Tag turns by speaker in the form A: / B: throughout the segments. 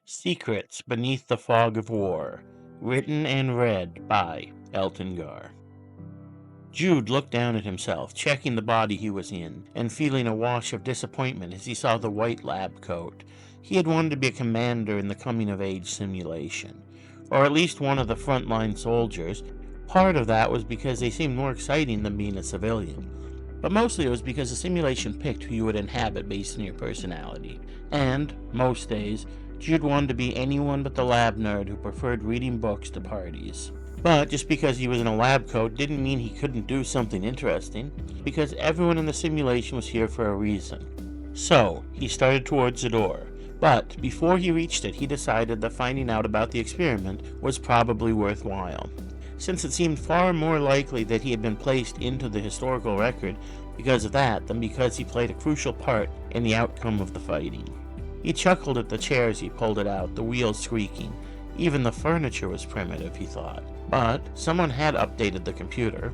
A: Secrets Beneath the Fog of War, written and read by Elton Gar. Jude looked down at himself, checking the body he was in, and feeling a wash of disappointment as he saw the white lab coat. He had wanted to be a commander in the coming-of-age simulation, or at least one of the frontline soldiers. Part of that was because they seemed more exciting than being a civilian, but mostly it was because the simulation picked who you would inhabit based on your personality. And, most days, Jude wanted to be anyone but the lab nerd who preferred reading books to parties. But just because he was in a lab coat didn't mean he couldn't do something interesting, because everyone in the simulation was here for a reason. So, he started towards the door, but before he reached it he decided that finding out about the experiment was probably worthwhile, since it seemed far more likely that he had been placed into the historical record because of that than because he played a crucial part in the outcome of the fighting. He chuckled at the chairs he pulled it out, the wheels squeaking. Even the furniture was primitive, he thought. But someone had updated the computer.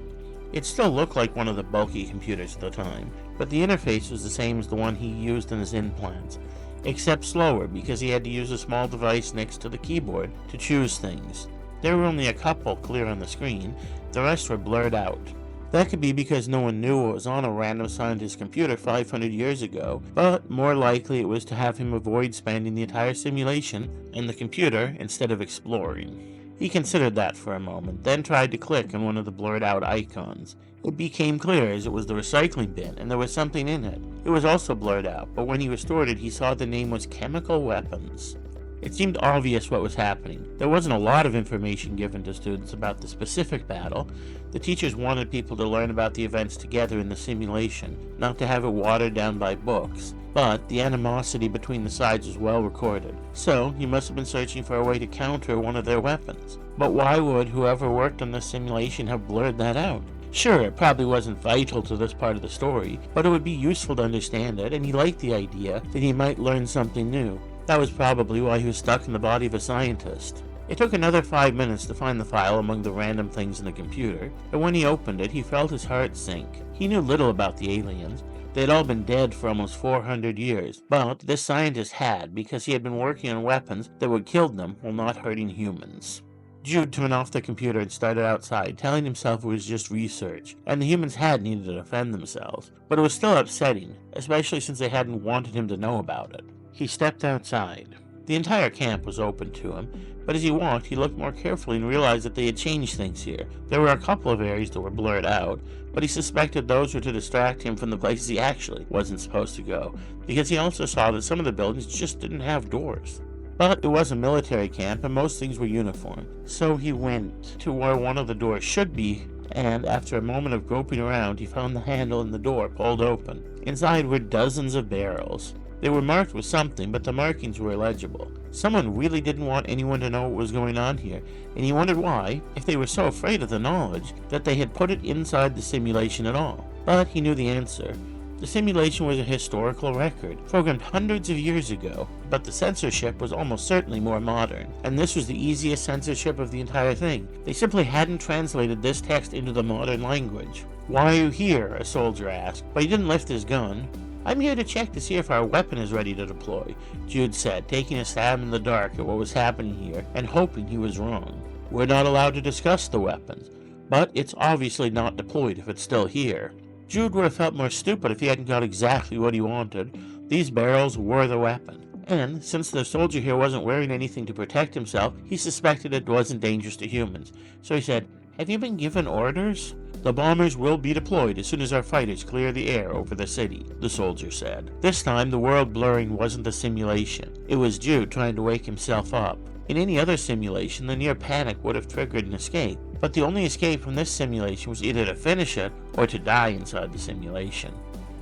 A: It still looked like one of the bulky computers at the time, but the interface was the same as the one he used in his implants, except slower because he had to use a small device next to the keyboard to choose things. There were only a couple clear on the screen, the rest were blurred out. That could be because no one knew what was on a random scientist's computer 500 years ago, but more likely it was to have him avoid spending the entire simulation in the computer instead of exploring. He considered that for a moment, then tried to click on one of the blurred out icons. It became clear as it was the recycling bin, and there was something in it. It was also blurred out, but when he restored it he saw the name was Chemical Weapons. It seemed obvious what was happening. There wasn't a lot of information given to students about the specific battle. The teachers wanted people to learn about the events together in the simulation, not to have it watered down by books. But the animosity between the sides was well recorded, so he must have been searching for a way to counter one of their weapons. But why would whoever worked on this simulation have blurred that out? Sure, it probably wasn't vital to this part of the story, but it would be useful to understand it, and he liked the idea that he might learn something new. That was probably why he was stuck in the body of a scientist. It took another 5 minutes to find the file among the random things in the computer, but when he opened it, he felt his heart sink. He knew little about the aliens. They had all been dead for almost 400 years, but this scientist had, because he had been working on weapons that would kill them while not hurting humans. Jude turned off the computer and started outside, telling himself it was just research, and the humans had needed to defend themselves, but it was still upsetting, especially since they hadn't wanted him to know about it. He stepped outside. The entire camp was open to him, but as he walked, he looked more carefully and realized that they had changed things here. There were a couple of areas that were blurred out, but he suspected those were to distract him from the places he actually wasn't supposed to go, because he also saw that some of the buildings just didn't have doors. But it was a military camp, and most things were uniform, so he went to where one of the doors should be, and after a moment of groping around, he found the handle in the door pulled open. Inside were dozens of barrels. They were marked with something, but the markings were illegible. Someone really didn't want anyone to know what was going on here, and he wondered why, if they were so afraid of the knowledge, that they had put it inside the simulation at all. But he knew the answer. The simulation was a historical record, programmed hundreds of years ago, but the censorship was almost certainly more modern, and this was the easiest censorship of the entire thing. They simply hadn't translated this text into the modern language. "Why are you here?" a soldier asked, but he didn't lift his gun. "I'm here to check to see if our weapon is ready to deploy," Jude said, taking a stab in the dark at what was happening here and hoping he was wrong. "We're not allowed to discuss the weapons, but it's obviously not deployed if it's still here." Jude would have felt more stupid if he hadn't got exactly what he wanted. These barrels were the weapon, and since the soldier here wasn't wearing anything to protect himself, he suspected it wasn't dangerous to humans. So he said, "Have you been given orders?" "The bombers will be deployed as soon as our fighters clear the air over the city," the soldier said. This time, the world blurring wasn't the simulation. It was Jude trying to wake himself up. In any other simulation, the near panic would have triggered an escape, but the only escape from this simulation was either to finish it or to die inside the simulation.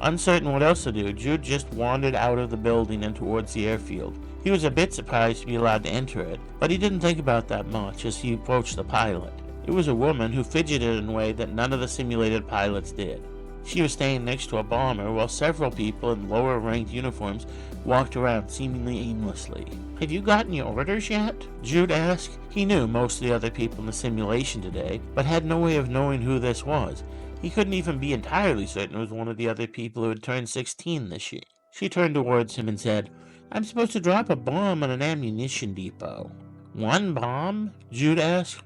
A: Uncertain what else to do, Jude just wandered out of the building and towards the airfield. He was a bit surprised to be allowed to enter it, but he didn't think about that much as he approached the pilot. It was a woman who fidgeted in a way that none of the simulated pilots did. She was standing next to a bomber while several people in lower-ranked uniforms walked around seemingly aimlessly. "Have you gotten your orders yet?" Jude asked. He knew most of the other people in the simulation today, but had no way of knowing who this was. He couldn't even be entirely certain it was one of the other people who had turned 16 this year. She turned towards him and said, I'm supposed to drop a bomb on an ammunition depot. One bomb? Jude asked.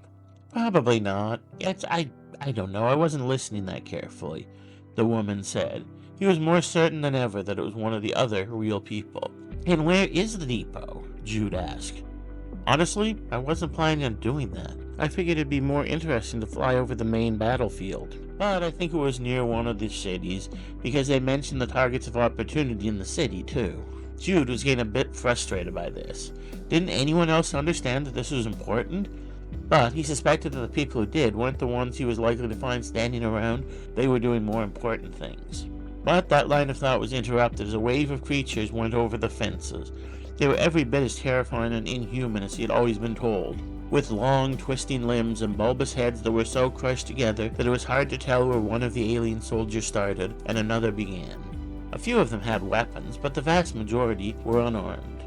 A: Probably not. I don't know. I wasn't listening that carefully, the woman said. He was more certain than ever that it was one of the other real people. And where is the depot? Jude asked. Honestly, I wasn't planning on doing that. I figured it'd be more interesting to fly over the main battlefield. But I think it was near one of the cities, because they mentioned the targets of opportunity in the city, too. Jude was getting a bit frustrated by this. Didn't anyone else understand that this was important? But he suspected that the people who did weren't the ones he was likely to find standing around. They were doing more important things. But that line of thought was interrupted as a wave of creatures went over the fences. They were every bit as terrifying and inhuman as he had always been told, with long, twisting limbs and bulbous heads that were so crushed together that it was hard to tell where one of the alien soldiers started and another began. A few of them had weapons, but the vast majority were unarmed.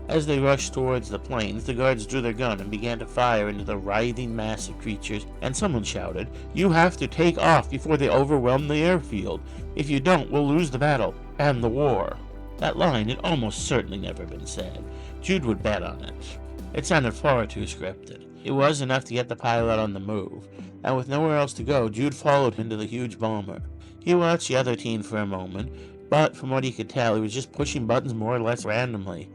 A: As they rushed towards the planes, the guards drew their gun and began to fire into the writhing mass of creatures, and someone shouted, "You have to take off before they overwhelm the airfield. If you don't, we'll lose the battle and the war." That line had almost certainly never been said. Jude would bet on it. It sounded far too scripted. It was enough to get the pilot on the move, and with nowhere else to go, Jude followed into the huge bomber. He watched the other teen for a moment, but from what he could tell, he was just pushing buttons more or less randomly.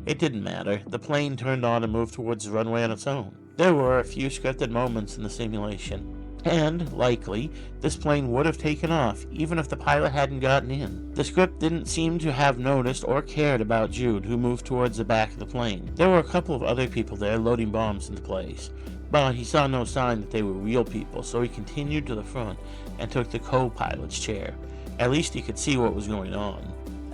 A: It didn't matter. The plane turned on and moved towards the runway on its own. There were a few scripted moments in the simulation, and, likely, this plane would have taken off, even if the pilot hadn't gotten in. The script didn't seem to have noticed or cared about Jude, who moved towards the back of the plane. There were a couple of other people there loading bombs into place, but he saw no sign that they were real people, so he continued to the front and took the co-pilot's chair. At least he could see what was going on.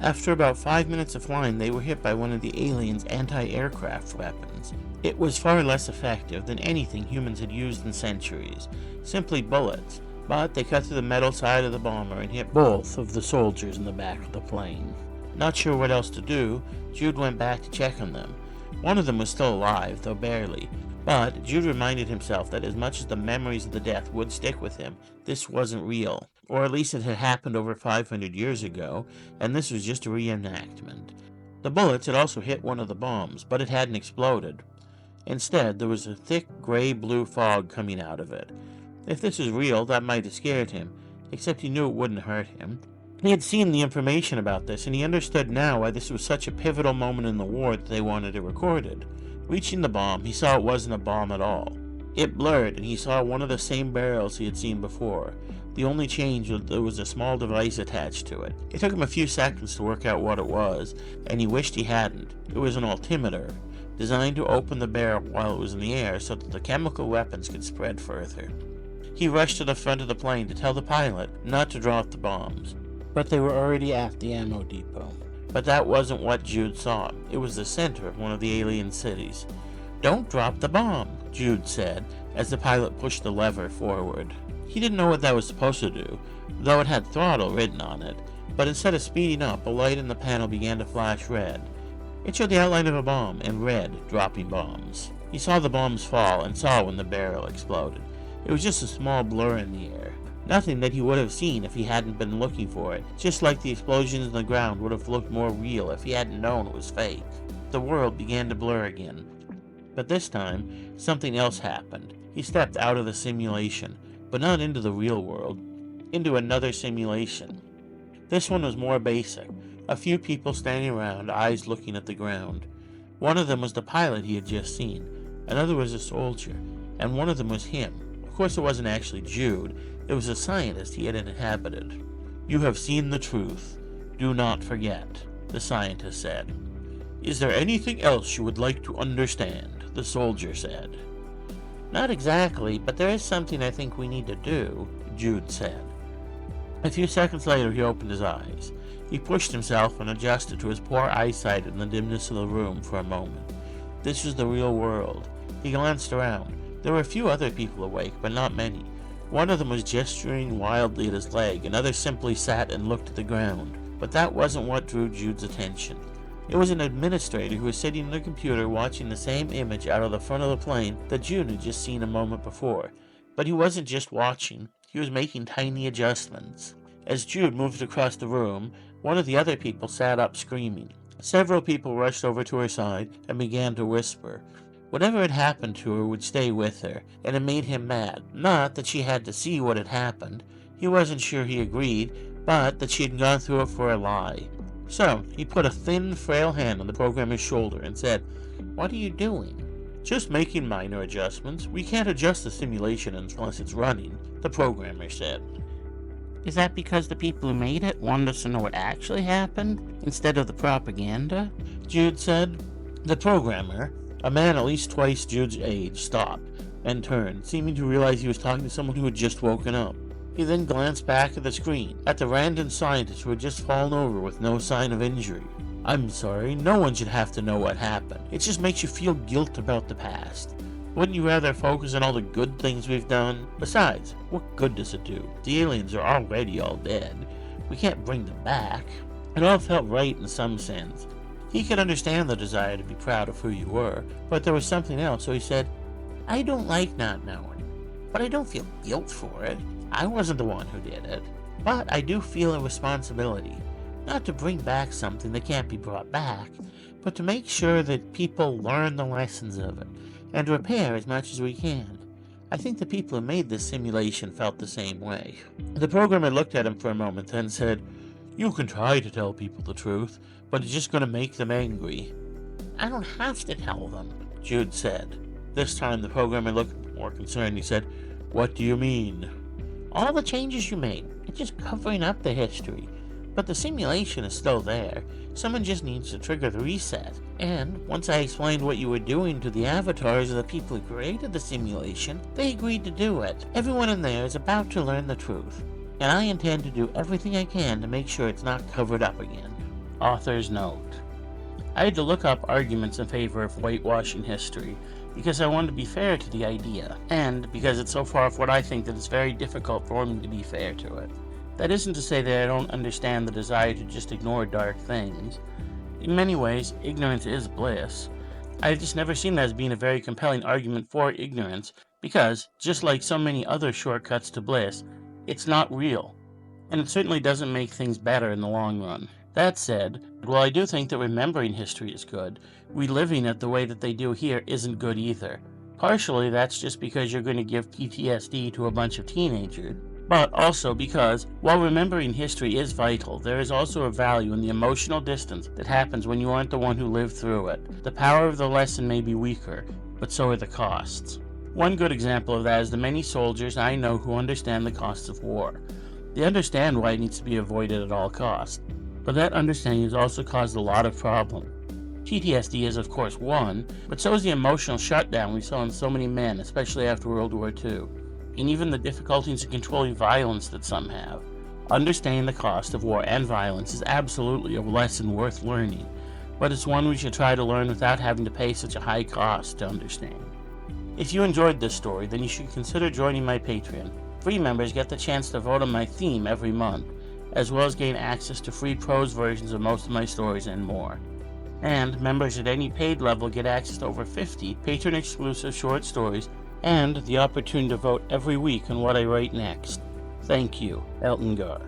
A: After about 5 minutes of flying, they were hit by one of the aliens' anti-aircraft weapons. It was far less effective than anything humans had used in centuries, simply bullets, but they cut through the metal side of the bomber and hit both of the soldiers in the back of the plane. Not sure what else to do, Jude went back to check on them. One of them was still alive, though barely, but Jude reminded himself that as much as the memories of the death would stick with him, this wasn't real, or at least it had happened over 500 years ago, and this was just a reenactment. The bullets had also hit one of the bombs, but it hadn't exploded. Instead, there was a thick gray-blue fog coming out of it. If this was real, that might have scared him, except he knew it wouldn't hurt him. He had seen the information about this, and he understood now why this was such a pivotal moment in the war that they wanted it recorded. Reaching the bomb, he saw it wasn't a bomb at all. It blurred, and he saw one of the same barrels he had seen before. The only change was there was a small device attached to it. It took him a few seconds to work out what it was, and he wished he hadn't. It was an altimeter, designed to open the barrel while it was in the air so that the chemical weapons could spread further. He rushed to the front of the plane to tell the pilot not to drop the bombs, but they were already at the ammo depot. But that wasn't what Jude saw. It was the center of one of the alien cities. "Don't drop the bomb," Jude said, as the pilot pushed the lever forward. He didn't know what that was supposed to do, though it had throttle written on it, but instead of speeding up, a light in the panel began to flash red. It showed the outline of a bomb, and red, dropping bombs. He saw the bombs fall, and saw when the barrel exploded. It was just a small blur in the air. Nothing that he would have seen if he hadn't been looking for it, just like the explosions in the ground would have looked more real if he hadn't known it was fake. The world began to blur again. But this time, something else happened. He stepped out of the simulation, but not into the real world, into another simulation. This one was more basic. A few people standing around, eyes looking at the ground. One of them was the pilot he had just seen. Another was a soldier, and one of them was him. Of course, it wasn't actually Jude. It was a scientist he had inhabited. "You have seen the truth. Do not forget," the scientist said. "Is there anything else you would like to understand?" the soldier said. "Not exactly, but there is something I think we need to do," Jude said. A few seconds later, he opened his eyes. He pushed himself and adjusted to his poor eyesight in the dimness of the room for a moment. This was the real world. He glanced around. There were a few other people awake, but not many. One of them was gesturing wildly at his leg, and others simply sat and looked at the ground. But that wasn't what drew Jude's attention. It was an administrator who was sitting at a computer watching the same image out of the front of the plane that Jude had just seen a moment before. But he wasn't just watching, he was making tiny adjustments. As Jude moved across the room, one of the other people sat up screaming. Several people rushed over to her side and began to whisper. Whatever had happened to her would stay with her, and it made him mad. Not that she had to see what had happened. He wasn't sure he agreed, but that she had gone through it for a lie. So, he put a thin, frail hand on the programmer's shoulder and said, "What are you doing?" "Just making minor adjustments. We can't adjust the simulation unless it's running," the programmer said. "Is that because the people who made it wanted us to know what actually happened, instead of the propaganda?" Jude said. The programmer, a man at least twice Jude's age, stopped and turned, seeming to realize he was talking to someone who had just woken up. He then glanced back at the screen, at the random scientist who had just fallen over with no sign of injury. "I'm sorry, no one should have to know what happened. It just makes you feel guilt about the past. Wouldn't you rather focus on all the good things we've done? Besides, what good does it do? The aliens are already all dead. We can't bring them back." It all felt right in some sense. He could understand the desire to be proud of who you were, but there was something else, so he said, "I don't like not knowing, but I don't feel guilt for it. I wasn't the one who did it. But I do feel a responsibility, not to bring back something that can't be brought back, but to make sure that people learn the lessons of it, and repair as much as we can. I think the people who made this simulation felt the same way." The programmer looked at him for a moment, then said, "You can try to tell people the truth, but it's just going to make them angry." "I don't have to tell them," Jude said. This time the programmer looked more concerned. He said, "What do you mean?" "All the changes you made, it's just covering up the history. But the simulation is still there. Someone just needs to trigger the reset. And once I explained what you were doing to the avatars of the people who created the simulation, they agreed to do it. Everyone in there is about to learn the truth, and I intend to do everything I can to make sure it's not covered up again." Author's note. I had to look up arguments in favor of whitewashing history, because I wanted to be fair to the idea, and because it's so far off what I think that it's very difficult for me to be fair to it. That isn't to say that I don't understand the desire to just ignore dark things. In many ways, ignorance is bliss. I've just never seen that as being a very compelling argument for ignorance, because, just like so many other shortcuts to bliss, it's not real, and it certainly doesn't make things better in the long run. That said, while I do think that remembering history is good, reliving it the way that they do here isn't good either. Partially that's just because you're going to give PTSD to a bunch of teenagers, but also because, while remembering history is vital, there is also a value in the emotional distance that happens when you aren't the one who lived through it. The power of the lesson may be weaker, but so are the costs. One good example of that is the many soldiers I know who understand the costs of war. They understand why it needs to be avoided at all costs, but that understanding has also caused a lot of problems. PTSD is of course one, but so is the emotional shutdown we saw in so many men, especially after World War II, and even the difficulties in controlling violence that some have. Understanding the cost of war and violence is absolutely a lesson worth learning, but it's one we should try to learn without having to pay such a high cost to understand. If you enjoyed this story, then you should consider joining my Patreon. Free members get the chance to vote on my theme every month, as well as gain access to free prose versions of most of my stories and more. And members at any paid level get access to over 50 patron-exclusive short stories and the opportunity to vote every week on what I write next. Thank you, Elton Gar.